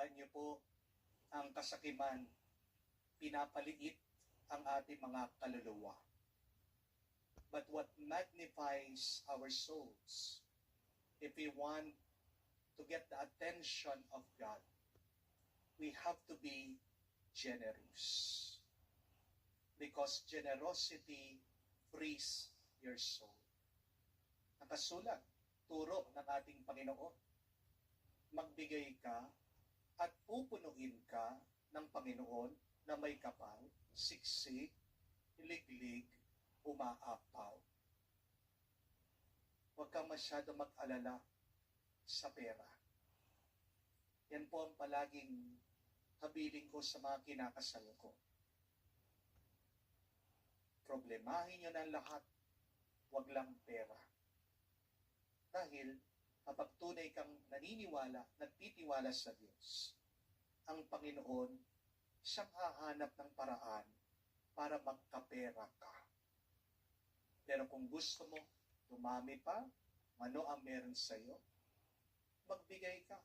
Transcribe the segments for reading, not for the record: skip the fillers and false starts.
Tandaan niyo po, ang kasakiman, pinapaliit ang ating mga kaluluwa. But what magnifies our souls, if we want to get the attention of God, we have to be generous. Because generosity frees your soul. Nakasulat, turo ng ating Panginoon. Magbigay ka at pupunuin ka ng Panginoon na may kapal, siksik, liglig, umaapaw. Huwag kang masyado mag-alala sa pera. Yan po ang palaging habiling ko sa mga kinakasal ko. Problemahin nyo na lahat, wag lang pera. Dahil kapag tunay kang naniniwala, nagtitiwala sa Diyos, ang Panginoon, siyang hahanap ng paraan para magkapera ka. Pero kung gusto mo, dumami pa, ano ang meron sa iyo, magbigay ka.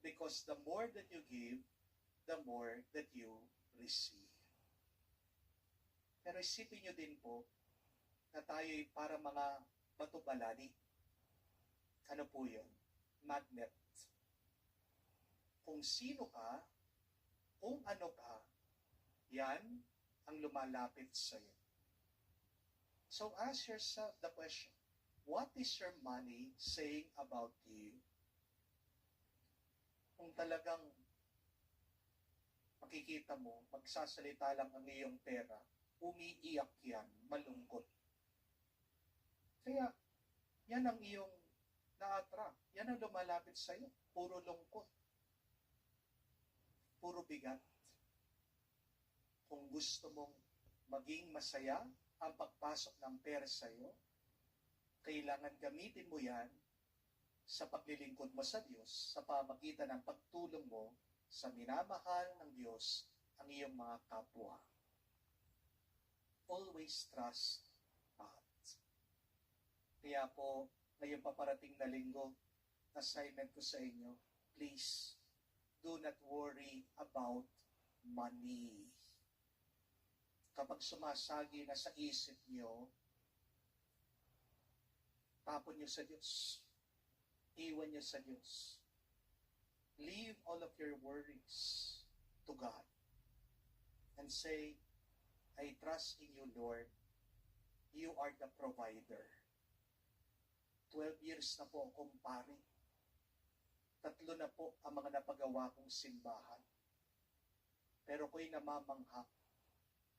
Because the more that you give, the more that you receive. Pero isipin nyo din po na tayo'y para mga bato-balani. Ano po yun? Magnet. Kung sino ka, kung ano ka, yan ang lumalapit sa iyo. So ask yourself the question, what is your money saying about you? Kung talagang makikita mo, magsasalita lang ang iyong pera, umiiyak yan, malungkot. Kaya, yan ang iyong na-attract. Yan ang lumalapit sa iyo. Puro lungkot. Puro bigat. Kung gusto mong maging masaya ang pagpasok ng pera sa iyo, kailangan gamitin mo yan sa paglilingkod mo sa Diyos, sa pamagitan ng pagtulong mo sa minamahal ng Diyos ang iyong mga kapwa. Always trust God. Kaya po, ngayong paparating na linggo, assignment ko sa inyo, please, do not worry about money. Kapag sumasagi na sa isip nyo, tapon nyo sa Diyos. Iwan nyo sa Diyos. Leave all of your worries to God. And say, I trust in you, Lord. You are the provider. 12 years na po akong pari. 3 na po ang mga napagawa kong simbahan. Pero ko'y namamangha.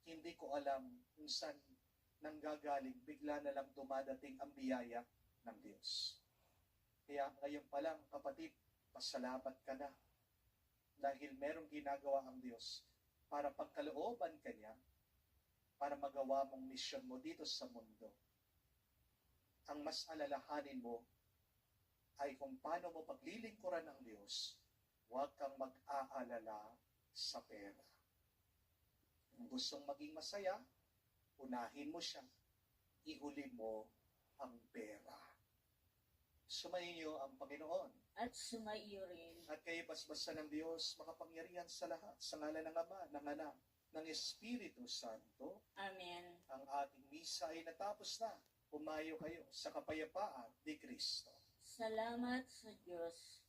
Hindi ko alam kung saan nanggagaling, bigla na lang dumadating ang biyaya ng Diyos. Kaya ngayon pa lang, kapatid, pasalamat ka na. Dahil merong ginagawa ang Diyos para pagkalooban ka niya, para magawa mong misyon mo dito sa mundo. Ang mas alalahanin mo ay kung paano mo paglilingkuran ng Diyos, huwag kang mag-aalala sa pera. Kung gustong maging masaya, unahin mo siya. Ihuli mo ang pera. Sumainyo ang Panginoon. At sumaiyo rin. At kayo basbasa ng Diyos, makapangyarihan sa lahat, sa ngalan ng Ama, ng Anak, ng Espiritu Santo. Amen. Ang ating misa ay natapos na. Pumayo kayo sa kapayapaan ni Kristo. Salamat sa Diyos.